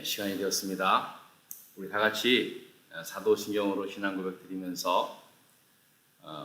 시간이 되었습니다. 우리 다 같이 사도신경으로 신앙 고백 드리면서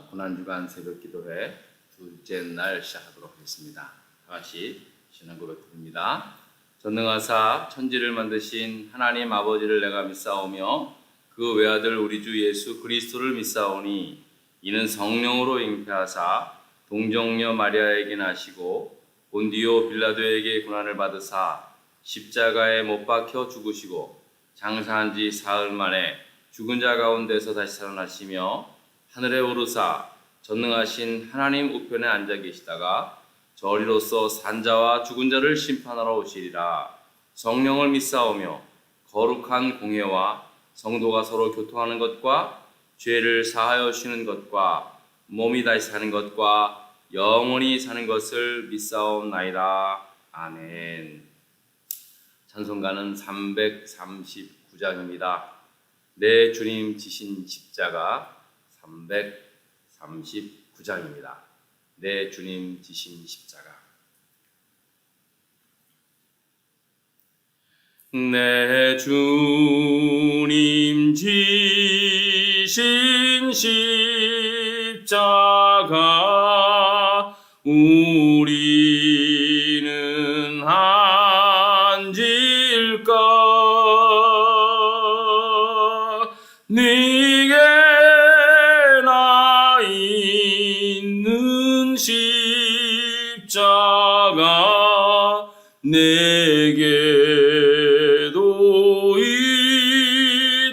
고난주간 새벽 기도회 둘째 날 시작하도록 하겠습니다. 다 같이 신앙 고백 드립니다. 전능하사 천지를 만드신 하나님 아버지를 내가 믿사오며 그 외아들 우리 주 예수 그리스도를 믿사오니 이는 성령으로 잉태하사 동정녀 마리아에게 나시고 본디오 빌라도에게 고난을 받으사 십자가에 못 박혀 죽으시고 장사한 지 사흘 만에 죽은 자 가운데서 다시 살아나시며 하늘에 오르사 전능하신 하나님 우편에 앉아 계시다가 저리로서 산자와 죽은 자를 심판하러 오시리라. 성령을 믿사오며 거룩한 공회와 성도가 서로 교통하는 것과 죄를 사하여 주시는 것과 몸이 다시 사는 것과 영원히 사는 것을 믿사옵나이다. 아멘. 찬송가는 339장입니다. 내 주님 지신 십자가 339장입니다. 내 주님 지신 십자가. 내 주님 지신 십자가 우리는 앉을까? 네게 나 있는 십자가 내게도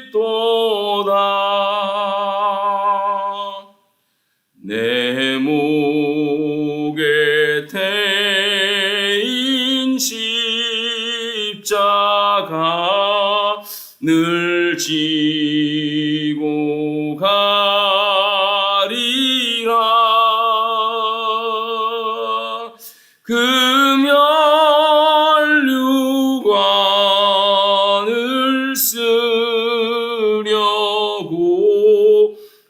있도다. 내 목에 태인 십자가 늘 지고 가리라. 금연류관을 쓰려고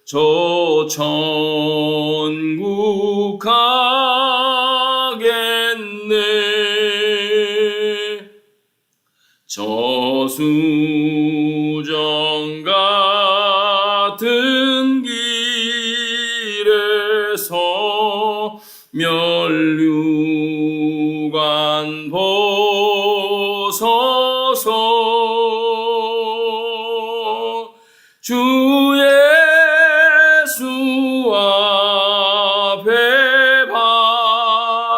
저 천국 가겠네. 저수정 같은 길에서 면류관 벗어서 주 예수 앞에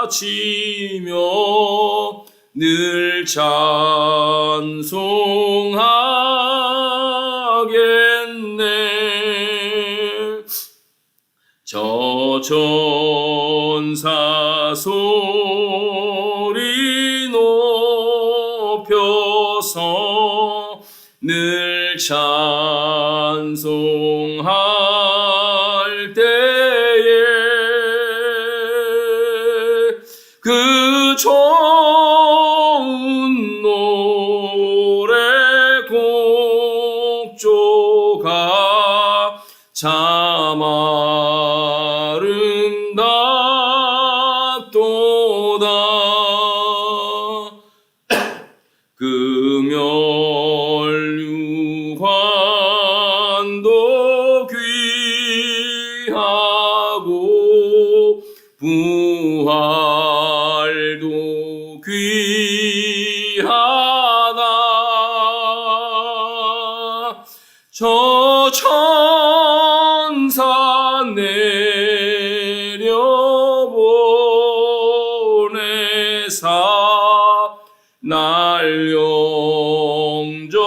바치며 늘 찬송하겠네. 저 전사 소리 높여서 늘 찬송할 때에 그 좋은 노래 곡조가 참 아름답도다. 금연류관도 귀하고 부활도 귀하다. 저 천사 내려보내사 날 영접하소서.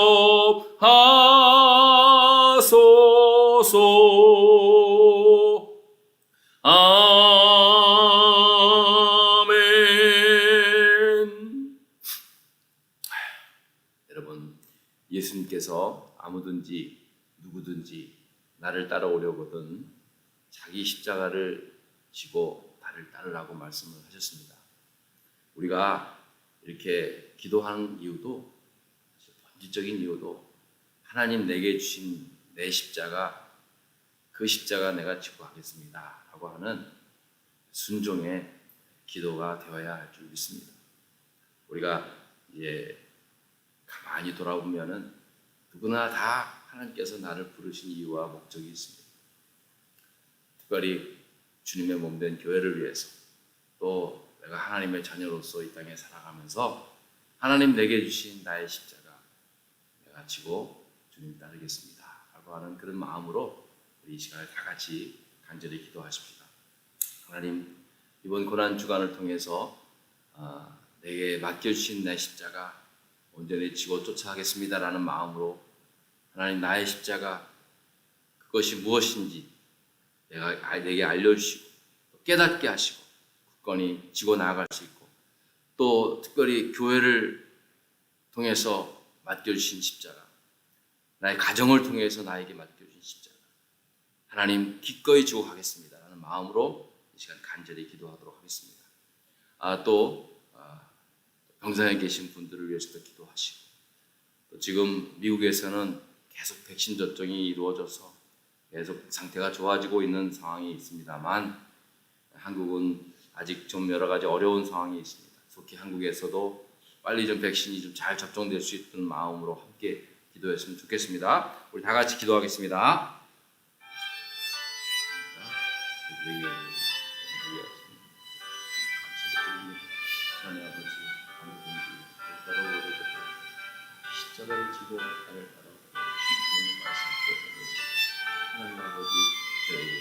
아멘. 여러분, 예수님께서 아무든지 누구든지 나를 따라오려거든 자기 십자가를 지고 나를 따르라고 말씀을 하셨습니다. 우리가 이렇게 기도하는 이유도, 본질적인 이유도 하나님 내게 주신 내 십자가, 그 십자가 내가 지고 가겠습니다 라고 하는 순종의 기도가 되어야 할 줄 믿습니다. 우리가 이제 가만히 돌아보면은 누구나 다 하나님께서 나를 부르신 이유와 목적이 있습니다. 특별히 주님의 몸된 교회를 위해서, 또 내가 하나님의 자녀로서 이 땅에 살아가면서 하나님 내게 주신 나의 십자가 내가 지고 주님 따르겠습니다 라고 하는 그런 마음으로 우리 이 시간에 다 같이 간절히 기도하십시다. 하나님, 이번 고난주간을 통해서 내게 맡겨주신 내 십자가 온전히 지고 쫓아가겠습니다 라는 마음으로 하나님 나의 십자가 그것이 무엇인지 내게 알려주시고 깨닫게 하시고 굳건히 지고 나아갈 수 있고, 또 특별히 교회를 통해서 맡겨주신 십자가, 나의 가정을 통해서 나에게 맡겨주신 십자가 하나님 기꺼이 지고 가겠습니다 라는 마음으로 이 시간 간절히 기도하도록 하겠습니다. 또 병상에 계신 분들을 위해서도 기도하시고, 또 지금 미국에서는 계속 백신 접종이 이루어져서 계속 상태가 좋아지고 있는 상황이 있습니다만, 한국은 아직 좀 여러 가지 어려운 상황이 있습니다. 속히 한국에서도 빨리 좀 백신이 좀 잘 접종될 수 있는 마음으로 함께 기도했으면 좋겠습니다. 우리 다 같이 기도하겠습니다. 하나님 아버지, 십자가를 지고 나를 따라 주님의 말씀을 하나님 아버지, 저에게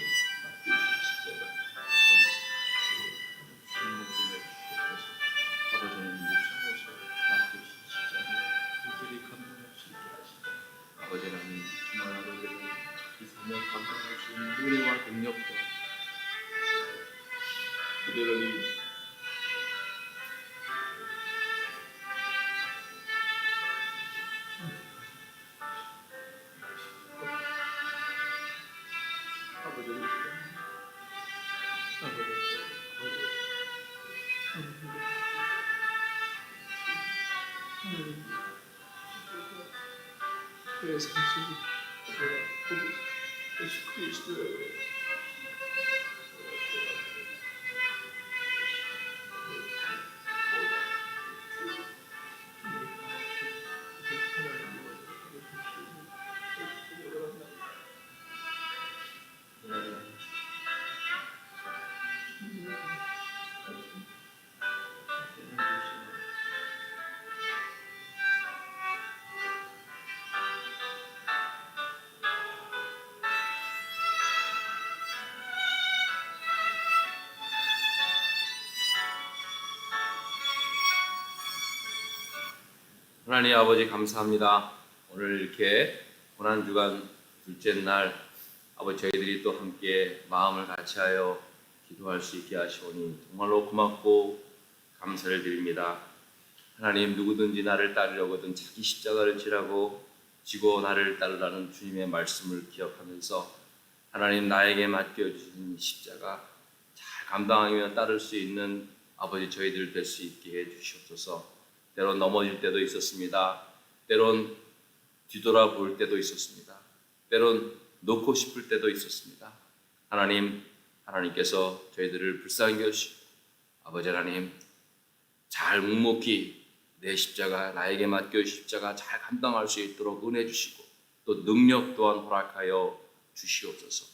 맡겨주신 십자가 주님을 보내주시옵소서. 아버지는 묵상에서 맡겨주신 십자가 그들이 감당할 수 있게 하시고, 아버지 하나님 정말 아버지는 이 사명 감당할 수 있는 은혜와 능력과 그들을 예수 그리스도의 하나님 아버지 감사합니다. 오늘 이렇게 고난주간 둘째 날 아버지 저희들이 또 함께 마음을 같이하여 기도할 수 있게 하시오니 정말로 고맙고 감사를 드립니다. 하나님, 누구든지 나를 따르려거든 자기 십자가를 지고 나를 따르라는 주님의 말씀을 기억하면서 하나님 나에게 맡겨주신 십자가 잘 감당하며 따를 수 있는 아버지 저희들 될 수 있게 해주시옵소서. 때론 넘어질 때도 있었습니다. 때론 뒤돌아볼 때도 있었습니다. 때론 놓고 싶을 때도 있었습니다. 하나님께서 저희들을 불쌍히 여기시고 아버지 하나님 잘 묵묵히 내 십자가 나에게 맡겨주신 십자가 잘 감당할 수 있도록 은혜 주시고 또 능력 또한 허락하여 주시옵소서.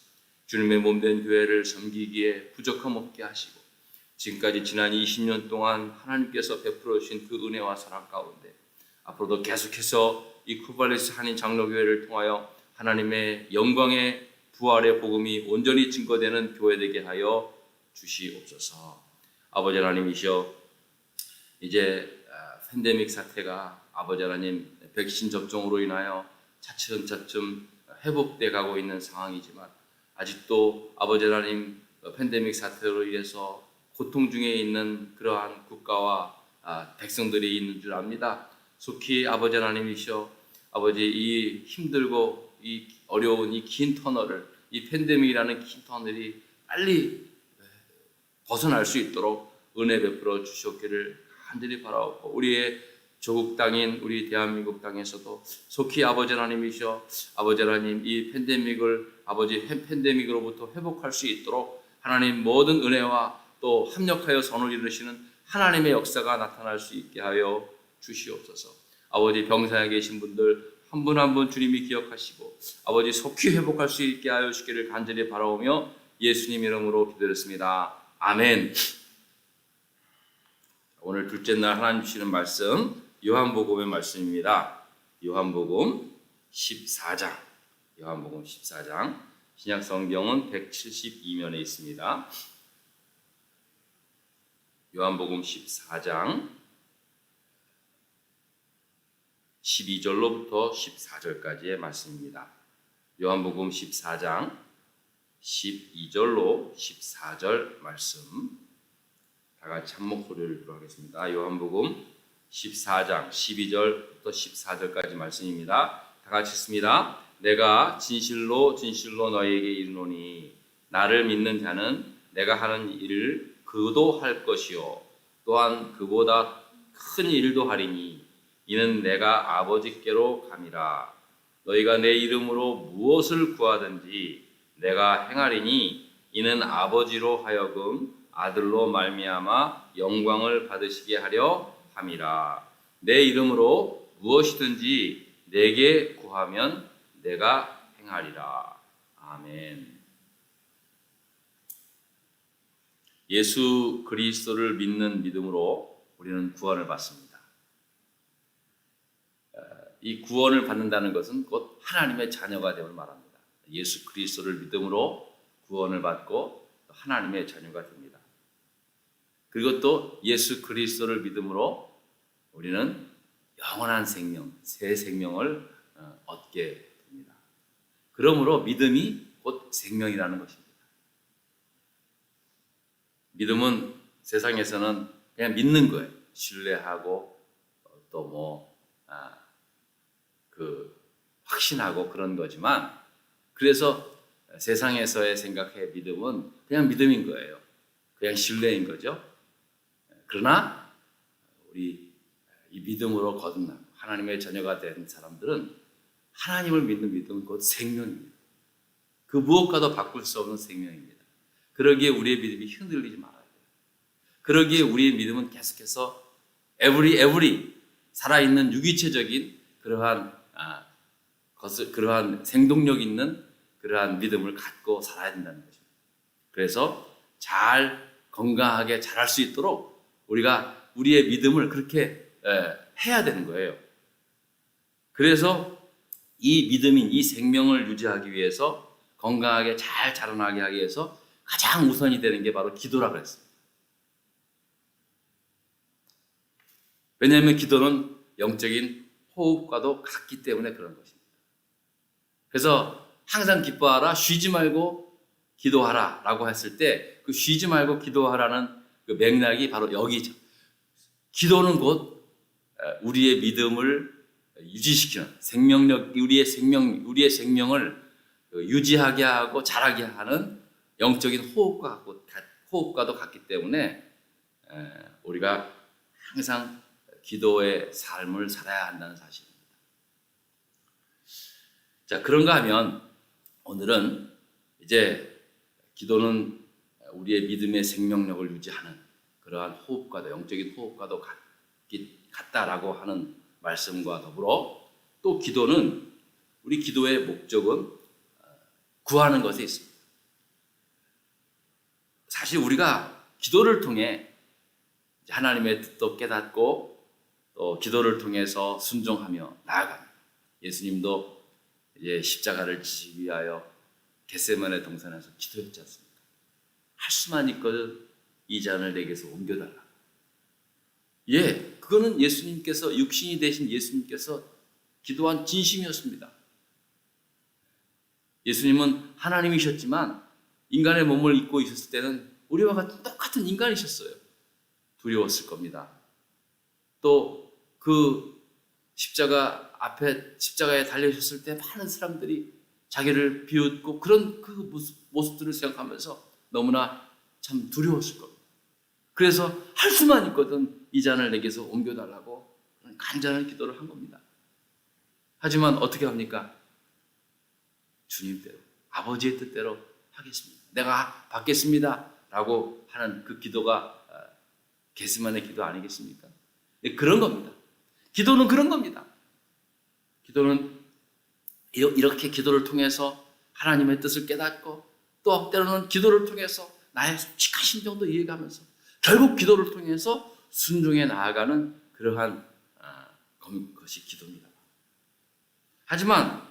주님의 몸된 교회를 섬기기에 부족함 없게 하시고 지금까지 지난 20년 동안 하나님께서 베풀어 주신 그 은혜와 사랑 가운데 앞으로도 계속해서 이 쿠발리스 한인 장로교회를 통하여 하나님의 영광의 부활의 복음이 온전히 증거되는 교회되게 하여 주시옵소서. 아버지 하나님이시여, 이제 팬데믹 사태가 아버지 하나님 백신 접종으로 인하여 차츰 회복돼 가고 있는 상황이지만 아직도 아버지 하나님 팬데믹 사태로 인해서 고통 중에 있는 그러한 국가와 백성들이 있는 줄 압니다. 속히 아버지 하나님이시여, 아버지 이 힘들고 이 어려운 이 긴 터널을, 이 팬데믹이라는 긴 터널이 빨리 벗어날 수 있도록 은혜 베풀어 주시옵기를 간절히 바라옵고, 우리의 조국 땅인 우리 대한민국 땅에서도 속히 아버지 하나님이시여, 아버지 하나님 이 팬데믹으로부터 회복할 수 있도록 하나님 모든 은혜와 또 합력하여 선을 이루시는 하나님의 역사가 나타날 수 있게 하여 주시옵소서. 아버지 병상에 계신 분들 한 분 한 분 주님이 기억하시고 아버지 속히 회복할 수 있게 하여 주기를 간절히 바라오며 예수님 이름으로 기도했습니다. 아멘. 오늘 둘째 날 하나님 주시는 말씀 요한복음의 말씀입니다. 요한복음 14장. 요한복음 14장. 신약 성경은 172면에 있습니다. 요한복음 14장 12절로부터 14절까지의 말씀입니다. 요한복음 14장 12절로 14절 말씀 다 같이 한 목소리를 들어가겠습니다. 요한복음 14장 12절부터 14절까지 말씀입니다. 다 같이 읽습니다. 내가 진실로 진실로 너희에게 이르노니 나를 믿는 자는 내가 하는 일을 그도 할 것이요 또한 그보다 큰 일도 하리니 이는 내가 아버지께로 감이라. 너희가 내 이름으로 무엇을 구하든지 내가 행하리니 이는 아버지로 하여금 아들로 말미암아 영광을 받으시게 하려 함이라. 내 이름으로 무엇이든지 내게 구하면 내가 행하리라. 아멘. 예수 그리스도를 믿는 믿음으로 우리는 구원을 받습니다. 이 구원을 받는다는 것은 곧 하나님의 자녀가 됨을 말합니다. 예수 그리스도를 믿음으로 구원을 받고 하나님의 자녀가 됩니다. 그리고 또 예수 그리스도를 믿음으로 우리는 영원한 생명, 새 생명을 얻게 됩니다. 그러므로 믿음이 곧 생명이라는 것입니다. 믿음은 세상에서는 그냥 믿는 거예요. 신뢰하고 또 확신하고 그런 거지만, 그래서 세상에서의 생각해 믿음은 그냥 믿음인 거예요. 그냥 신뢰인 거죠. 그러나 우리 이 믿음으로 거듭난 하나님의 자녀가 된 사람들은 하나님을 믿는 믿음은 곧 생명입니다. 그 무엇과도 바꿀 수 없는 생명입니다. 그러기에 우리의 믿음이 흔들리지 말아야 돼요. 그러기에 우리의 믿음은 계속해서 every 살아있는 유기체적인 그러한 생동력 있는 그러한 믿음을 갖고 살아야 된다는 것입니다. 그래서 잘 건강하게 자랄 수 있도록 우리가 우리의 믿음을 그렇게 해야 되는 거예요. 그래서 이 믿음인 이 생명을 유지하기 위해서 건강하게 잘 자라나게 하기 위해서 가장 우선이 되는 게 바로 기도라고 그랬습니다. 왜냐하면 기도는 영적인 호흡과도 같기 때문에 그런 것입니다. 그래서 항상 기뻐하라, 쉬지 말고 기도하라 라고 했을 때 그 쉬지 말고 기도하라는 그 맥락이 바로 여기죠. 기도는 곧 우리의 믿음을 유지시키는 우리의 생명을 유지하게 하고 자라게 하는 영적인 호흡과도 같기 때문에 우리가 항상 기도의 삶을 살아야 한다는 사실입니다. 자, 그런가 하면 오늘은 이제 기도는 우리의 믿음의 생명력을 유지하는 그러한 호흡과도 영적인 호흡과도 같다라고 하는 말씀과 더불어 또 기도는 우리 기도의 목적은 구하는 것에 있습니다. 사실 우리가 기도를 통해 하나님의 뜻도 깨닫고 또 기도를 통해서 순종하며 나아갑니다. 예수님도 이제 십자가를 지시기 위하여 겟세마네 동산에서 기도했지 않습니까? 할 수만 있거든 이 잔을 내게서 옮겨달라. 그거는 예수님께서 육신이 되신 예수님께서 기도한 진심이었습니다. 예수님은 하나님이셨지만 인간의 몸을 입고 있었을 때는 우리와 같은 똑같은 인간이셨어요. 두려웠을 겁니다. 또 그 십자가에 달려있었을 때 많은 사람들이 자기를 비웃고 그런 그 모습들을 생각하면서 너무나 참 두려웠을 겁니다. 그래서 할 수만 있거든 이 잔을 내게서 옮겨달라고 간절한 기도를 한 겁니다. 하지만 어떻게 합니까? 주님대로, 아버지의 뜻대로 하겠습니다. 내가 받겠습니다 라고 하는 그 기도가 겟세마네 기도 아니겠습니까? 그런 겁니다. 기도는 그런 겁니다. 기도는 이렇게 기도를 통해서 하나님의 뜻을 깨닫고 또 때로는 기도를 통해서 나의 솔직한 심정도 이해가면서 결국 기도를 통해서 순종해 나아가는 그러한 것이 기도입니다. 하지만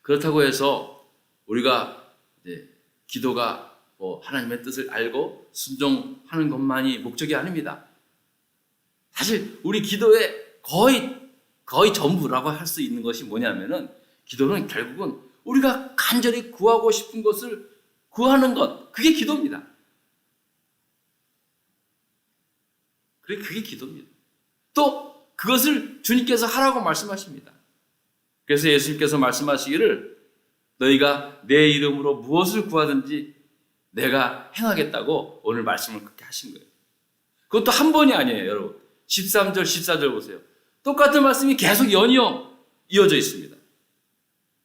그렇다고 해서 우리가 기도가 하나님의 뜻을 알고 순종하는 것만이 목적이 아닙니다. 사실 우리 기도의 거의 전부라고 할 수 있는 것이 뭐냐면은 기도는 결국은 우리가 간절히 구하고 싶은 것을 구하는 것, 그게 기도입니다. 그게 기도입니다. 또 그것을 주님께서 하라고 말씀하십니다. 그래서 예수님께서 말씀하시기를 너희가 내 이름으로 무엇을 구하든지 내가 행하겠다고 오늘 말씀을 그렇게 하신 거예요. 그것도 한 번이 아니에요, 여러분. 13절, 14절 보세요. 똑같은 말씀이 계속 연이어 이어져 있습니다.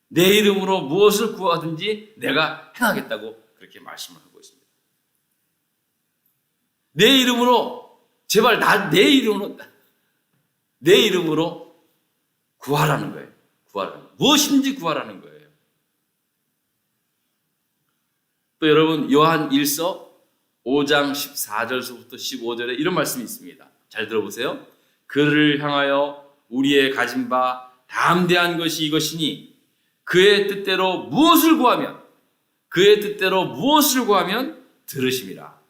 내 이름으로 무엇을 구하든지 내가 행하겠다고 그렇게 말씀을 하고 있습니다. 내 이름으로, 제발 내 이름으로 구하라는 거예요. 무엇인지 구하라는 거예요. 또 여러분, 요한 1서 5장 14절서부터 15절에 이런 말씀이 있습니다. 잘 들어보세요. 그를 향하여 우리의 가진 바 담대한 것이 이것이니 그의 뜻대로 무엇을 구하면 들으심이라.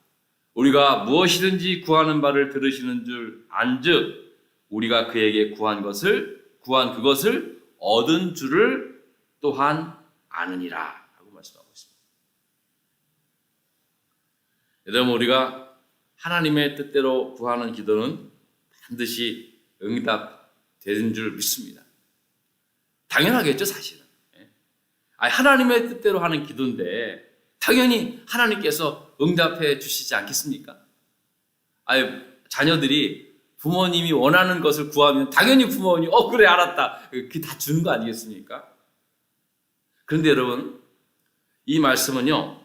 우리가 무엇이든지 구하는 바를 들으시는 줄 안즉 우리가 그에게 구한 그것을 얻은 줄을 또한 아느니라 하고 말씀하고 있습니다. 여러분, 우리가 하나님의 뜻대로 구하는 기도는 반드시 응답되는 줄 믿습니다. 당연하겠죠, 사실은. 하나님의 뜻대로 하는 기도인데 당연히 하나님께서 응답해 주시지 않겠습니까? 자녀들이 부모님이 원하는 것을 구하면 당연히 부모님이 그래 알았다, 그게 다 주는 거 아니겠습니까? 그런데 여러분, 이 말씀은요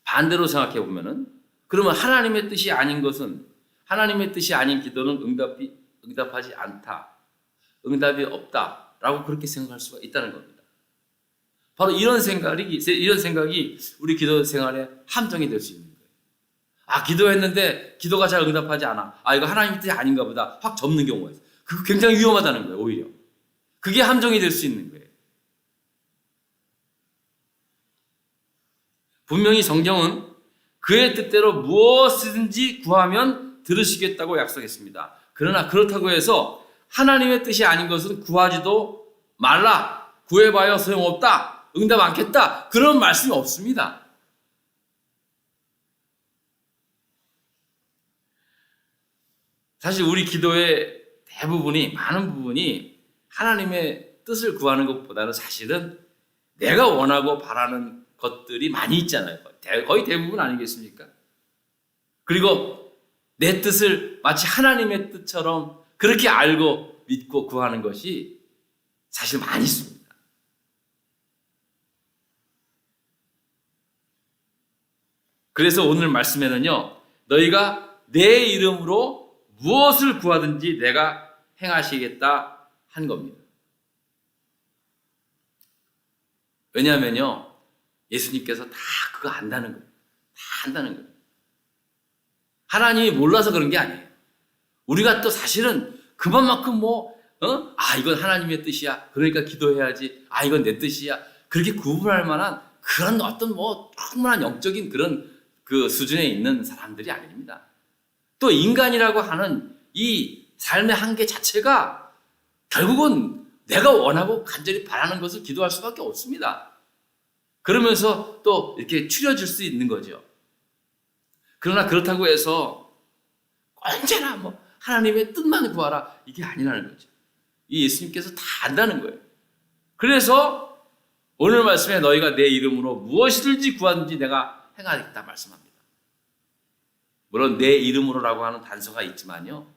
반대로 생각해 보면은 그러면 하나님의 뜻이 아닌 기도는 응답하지 않다, 응답이 없다라고 그렇게 생각할 수가 있다는 겁니다. 바로 이런 생각이 우리 기도 생활에 함정이 될 수 있는 거예요. 기도했는데 기도가 잘 응답하지 않아. 이거 하나님의 뜻이 아닌가 보다. 확 접는 경우가 있어요. 그거 굉장히 위험하다는 거예요, 오히려. 그게 함정이 될 수 있는 거예요. 분명히 성경은 그의 뜻대로 무엇이든지 구하면 들으시겠다고 약속했습니다. 그러나 그렇다고 해서 하나님의 뜻이 아닌 것은 구하지도 말라, 구해봐야 소용없다, 응답 않겠다, 그런 말씀이 없습니다. 사실 우리 기도의 많은 부분이 하나님의 뜻을 구하는 것보다는 사실은 내가 원하고 바라는 것들이 많이 있잖아요. 거의 대부분 아니겠습니까? 그리고 내 뜻을 마치 하나님의 뜻처럼 그렇게 알고 믿고 구하는 것이 사실 많이 있습니다. 그래서 오늘 말씀에는요, 너희가 내 이름으로 무엇을 구하든지 내가 행하시겠다 한 겁니다. 왜냐하면요, 예수님께서 다 그거 안다는 거예요. 다 안다는 거예요. 하나님이 몰라서 그런 게 아니에요. 우리가 또 사실은 그만큼 이건 하나님의 뜻이야, 그러니까 기도해야지, 이건 내 뜻이야, 그렇게 구분할 만한 그런 어떤 충분한 영적인 그런 그 수준에 있는 사람들이 아닙니다. 또 인간이라고 하는 이 삶의 한계 자체가 결국은 내가 원하고 간절히 바라는 것을 기도할 수밖에 없습니다. 그러면서 또 이렇게 추려질 수 있는 거죠. 그러나 그렇다고 해서 언제나 하나님의 뜻만 구하라, 이게 아니라는 거죠. 이 예수님께서 다 안다는 거예요. 그래서 오늘 말씀에 너희가 내 이름으로 무엇이든지 구하든지 내가 행하겠다 말씀합니다. 물론 내 이름으로라고 하는 단서가 있지만요,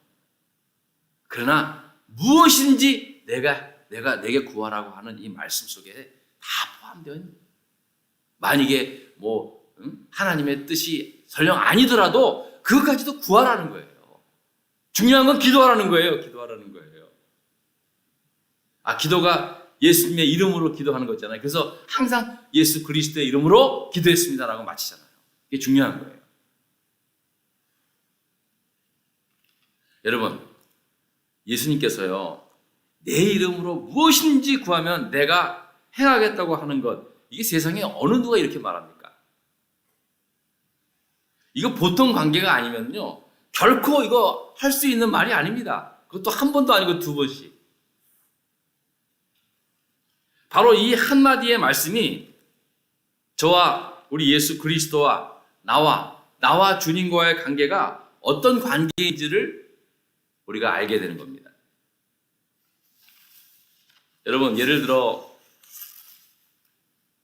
그러나 무엇인지 내게 구하라고 하는 이 말씀 속에 다 포함되어 있는 거예요. 만약에 하나님의 뜻이 설령 아니더라도 그것까지도 구하라는 거예요. 중요한 건 기도하라는 거예요. 기도하라는 거예요. 기도가 예수님의 이름으로 기도하는 거잖아요. 그래서 항상 예수 그리스도의 이름으로 기도했습니다라고 마치잖아요. 이게 중요한 거예요. 여러분, 예수님께서요, 내 이름으로 무엇인지 구하면 내가 행하겠다고 하는 것, 이게 세상에 어느 누가 이렇게 말합니까? 이거 보통 관계가 아니면요, 결코 이거 할 수 있는 말이 아닙니다. 그것도 한 번도 아니고 두 번씩. 바로 이 한마디의 말씀이 저와 우리 예수 그리스도와 나와 주님과의 관계가 어떤 관계인지를 우리가 알게 되는 겁니다. 여러분, 예를 들어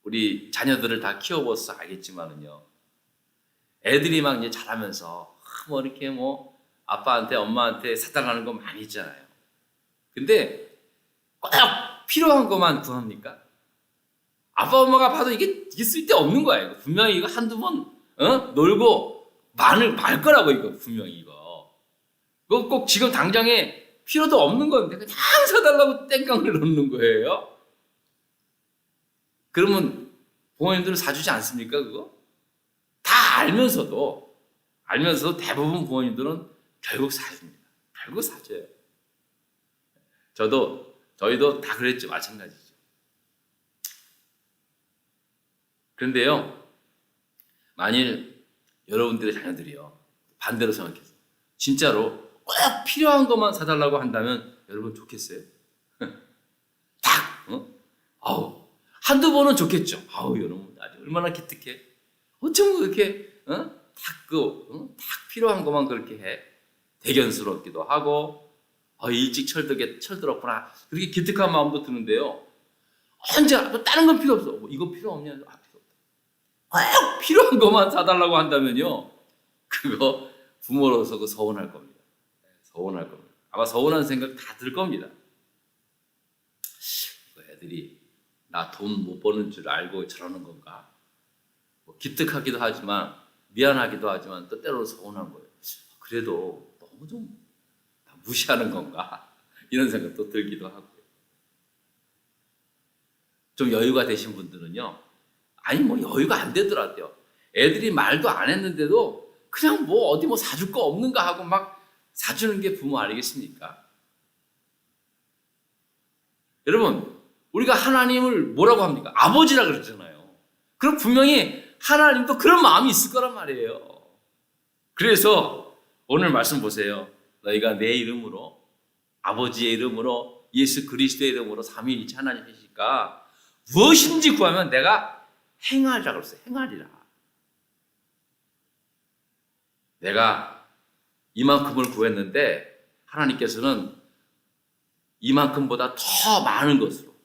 우리 자녀들을 다 키워봐서 알겠지만은요, 애들이 막 이제 자라면서 뭐 이렇게 뭐 아빠한테 엄마한테 사달라는 거 많이 있잖아요. 근데 꼭 필요한 것만 구합니까? 아빠 엄마가 봐도 이게 쓸데없는 거야. 이거 분명히 이거 한두 번 놀고 말 거라고. 이거 분명히 이거 꼭 지금 당장에 필요도 없는 건데 그냥 사달라고 땡깡을 놓는 거예요. 그러면 부모님들은 사주지 않습니까? 그거 다 알면서도 대부분 부모님들은 결국 사줍니다. 결국 사줘요. 저희도 다 그랬죠. 마찬가지죠. 그런데요, 만일 여러분들의 자녀들이요, 반대로 생각해서 진짜로 꼭 필요한 것만 사달라고 한다면 여러분 좋겠어요? 한두 번은 좋겠죠. 여러분 아주 얼마나 기특해. 어쩜 그렇게 딱 필요한 것만 그렇게 해. 대견스럽기도 하고 일찍 철들었구나. 그렇게 기특한 마음도 드는데요. 언제 다른 건 필요 없어. 이거 필요 없냐? 필요 없다. 꼭 필요한 것만 사달라고 한다면요, 그거 부모로서 그 서운할 겁니다. 서운할 겁니다. 아마 서운한 생각 다 들 겁니다. 애들이 나 돈 못 버는 줄 알고 저러는 건가? 기특하기도 하지만 미안하기도 하지만 또 때로는 서운한 거예요. 그래도 너무 좀 무시하는 건가? 이런 생각도 들기도 하고요. 좀 여유가 되신 분들은요, 여유가 안 되더라도요, 애들이 말도 안 했는데도 그냥 어디 사줄 거 없는가 하고 막 사주는 게 부모 아니겠습니까? 여러분, 우리가 하나님을 뭐라고 합니까? 아버지라 그러잖아요. 그럼 분명히 하나님도 그런 마음이 있을 거란 말이에요. 그래서 오늘 말씀 보세요. 너희가 내 이름으로, 아버지의 이름으로, 예수 그리스도의 이름으로 삼위일체 하나님이시니까 무엇인지 구하면 내가 행하리라 그랬어요. 행하리라. 내가 이만큼을 구했는데 하나님께서는 이만큼보다 더 많은 것으로,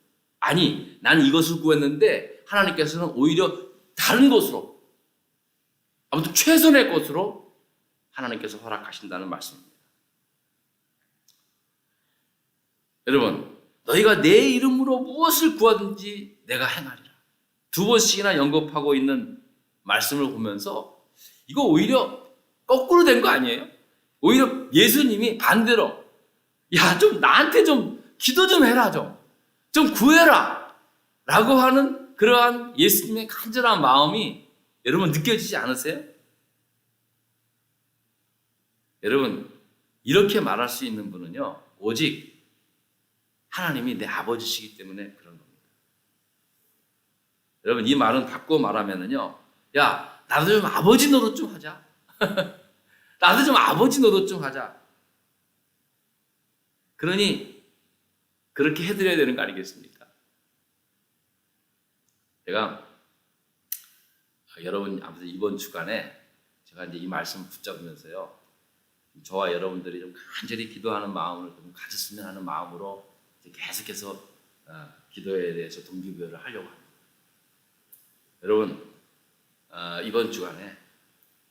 나는 이것을 구했는데 하나님께서는 오히려 다른 것으로, 아무튼 최선의 것으로 하나님께서 허락하신다는 말씀입니다. 여러분, 너희가 내 이름으로 무엇을 구하든지 내가 행하리라. 두 번씩이나 언급하고 있는 말씀을 보면서 이거 오히려 거꾸로 된 거 아니에요? 오히려 예수님이 반대로 좀 나한테 좀 기도 좀 해라, 좀 구해라 라고 하는 그러한 예수님의 간절한 마음이 여러분 느껴지지 않으세요? 여러분, 이렇게 말할 수 있는 분은요, 오직 하나님이 내 아버지시기 때문에 그런 겁니다. 여러분, 이 말은 바꿔 말하면은요, 나도 좀 아버지 노릇 좀 하자. 나도 좀 아버지 노릇 좀 하자. 그러니 그렇게 해드려야 되는 거 아니겠습니까? 제가 여러분, 아무튼 이번 주간에 제가 이제 이 말씀 붙잡으면서요, 저와 여러분들이 좀 간절히 기도하는 마음을 좀 가졌으면 하는 마음으로 계속해서 기도에 대해서 동기부여를 하려고 합니다. 여러분, 이번 주간에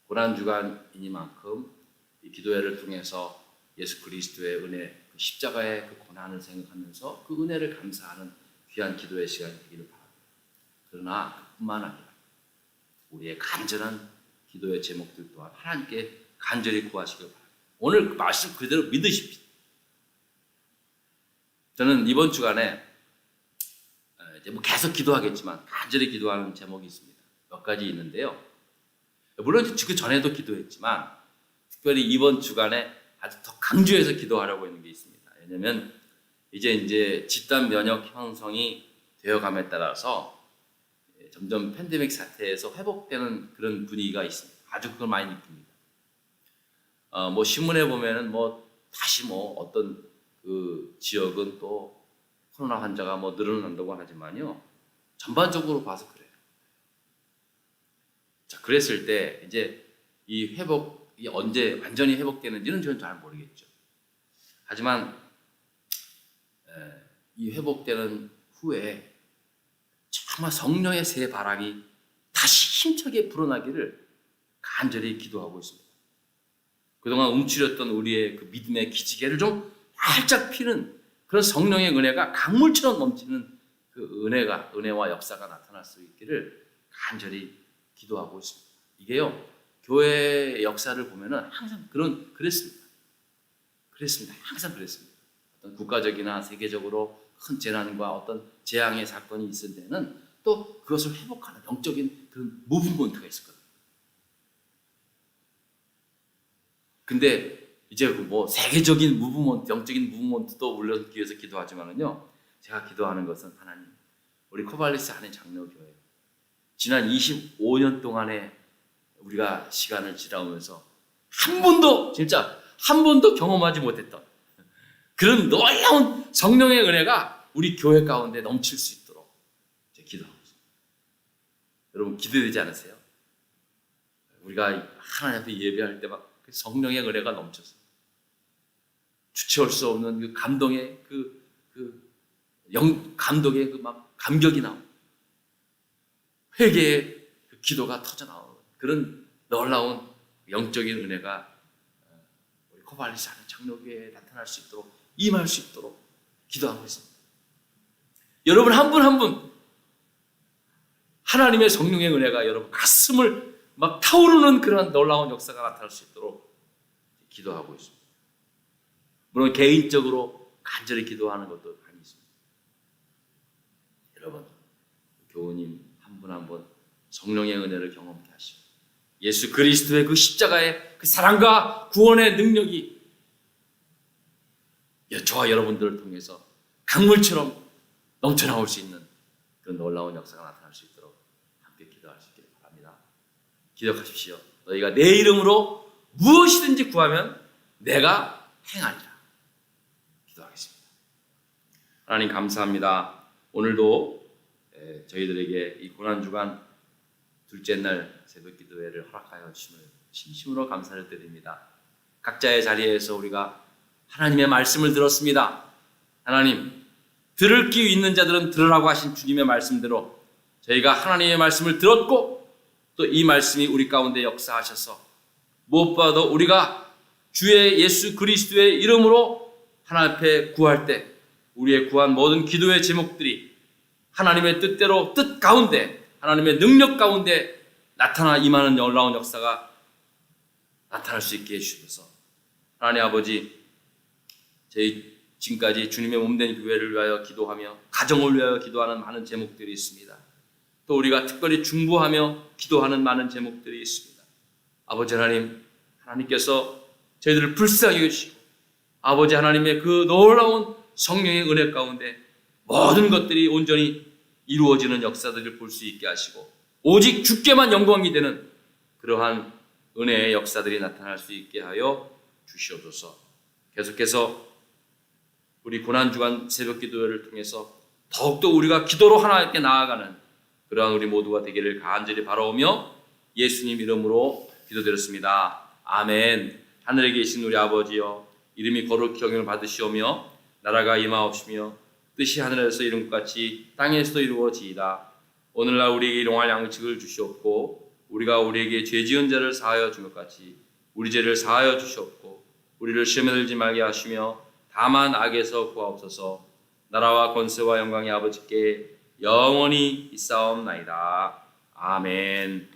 고난주간이니만큼 이 기도회를 통해서 예수 그리스도의 은혜, 그 십자가의 그 고난을 생각하면서 그 은혜를 감사하는 귀한 기도의 시간이 되기를 바랍니다. 그러나 그뿐만 아니라 우리의 간절한 기도의 제목들 또한 하나님께 간절히 구하시길 바랍니다. 오늘 그 말씀 그대로 믿으십시오. 저는 이번 주간에 이제 뭐 계속 기도하겠지만 간절히 기도하는 제목이 있습니다. 몇 가지 있는데요. 물론 그 전에도 기도했지만 특별히 이번 주간에 아주 더 강조해서 기도하려고 하는 게 있습니다. 왜냐하면 이제 집단 면역 형성이 되어감에 따라서 점점 팬데믹 사태에서 회복되는 그런 분위기가 있습니다. 아주 그걸 많이 느낍니다. 뭐 신문에 보면은 뭐 다시 뭐 어떤 그 지역은 또 코로나 환자가 뭐 늘어난다고 하지만요, 전반적으로 봐서 그래요. 자, 그랬을 때 이제 이 회복이 언제 완전히 회복되는지는 저는 잘 모르겠죠. 하지만 이 회복되는 후에 정말 성령의 새 바람이 다시 힘차게 불어나기를 간절히 기도하고 있습니다. 그동안 움츠렸던 우리의 그 믿음의 기지개를 좀 활짝 피는 그런 성령의 은혜가 강물처럼 넘치는 그 은혜와 역사가 나타날 수 있기를 간절히 기도하고 있습니다. 이게요, 교회의 역사를 보면은 항상 그랬습니다. 항상 그랬습니다. 어떤 국가적이나 세계적으로 큰 재난과 어떤 재앙의 사건이 있을 때는 또 그것을 회복하는 영적인 그런 무브먼트가 있었거든요. 근데 이제 뭐 세계적인 무브먼트, 영적인 무브먼트도 물론 위해서 기도하지만은요, 제가 기도하는 것은 하나님, 우리 코발리스 한인 장로교회 지난 25년 동안에 우리가 시간을 지나오면서 한 번도 경험하지 못했던 그런 놀라운 성령의 은혜가 우리 교회 가운데 넘칠 수 있도록 기도하고 있습니다. 여러분 기도되지 않으세요? 우리가 하나님 앞에 예배할 때 막 성령의 은혜가 넘쳐서 주체할 수 없는 그 감동의 감동의 그 막 감격이 나오고 회개의 그 기도가 터져 나오는 그런 놀라운 영적인 은혜가 우리 코발리스 하는 장로교회에 나타날 수 있도록, 임할 수 있도록 기도하고 있습니다. 여러분 한 분 한 분 하나님의 성령의 은혜가 여러분 가슴을 막 타오르는 그런 놀라운 역사가 나타날 수 있도록 기도하고 있습니다. 물론 개인적으로 간절히 기도하는 것도 많이 있습니다. 여러분 교우님 한 분 한 분 성령의 은혜를 경험케 하시고 예수 그리스도의 그 십자가의 그 사랑과 구원의 능력이 저와 여러분들을 통해서 강물처럼 넘쳐나올 수 있는 그런 놀라운 역사가 나타날 수 있도록 함께 기도하시길 바랍니다. 기억하십시오. 너희가 내 이름으로 무엇이든지 구하면 내가 행하리라. 기도하겠습니다. 하나님 감사합니다. 오늘도 저희들에게 이 고난주간 둘째 날 새벽 기도회를 허락하여 주심을 진심으로 감사를 드립니다. 각자의 자리에서 우리가 하나님의 말씀을 들었습니다. 하나님, 들을 귀 있는 자들은 들으라고 하신 주님의 말씀대로 저희가 하나님의 말씀을 들었고 또 이 말씀이 우리 가운데 역사하셔서 무엇보다도 우리가 주의 예수 그리스도의 이름으로 하나님 앞에 구할 때 우리의 구한 모든 기도의 제목들이 하나님의 뜻대로 뜻 가운데 하나님의 능력 가운데 나타나 임하는 놀라운 역사가 나타날 수 있게 해주셔서 하나님 아버지, 저희 지금까지 주님의 몸된 교회를 위하여 기도하며 가정을 위하여 기도하는 많은 제목들이 있습니다. 또 우리가 특별히 중보하며 기도하는 많은 제목들이 있습니다. 아버지 하나님, 하나님께서 저희들을 불쌍히 여기시고 아버지 하나님의 그 놀라운 성령의 은혜 가운데 모든 것들이 온전히 이루어지는 역사들을 볼 수 있게 하시고 오직 주께만 영광이 되는 그러한 은혜의 역사들이 나타날 수 있게 하여 주시옵소서. 계속해서 우리 고난주간 새벽 기도회를 통해서 더욱더 우리가 기도로 하나님께 나아가는 그러한 우리 모두가 되기를 간절히 바라오며 예수님 이름으로 기도드렸습니다. 아멘. 하늘에 계신 우리 아버지여, 이름이 거룩히 여김을 받으시오며 나라가 임하옵시며 뜻이 하늘에서 이룬 것 같이 땅에서도 이루어지이다. 오늘날 우리에게 일용할 양식을 주시옵고 우리가 우리에게 죄 지은 자를 사하여 준 것 같이 우리 죄를 사하여 주시옵고 우리를 시험에 들지 말게 하시며 다만 악에서 구하옵소서. 나라와 권세와 영광이 아버지께 영원히 있사옵나이다. 아멘.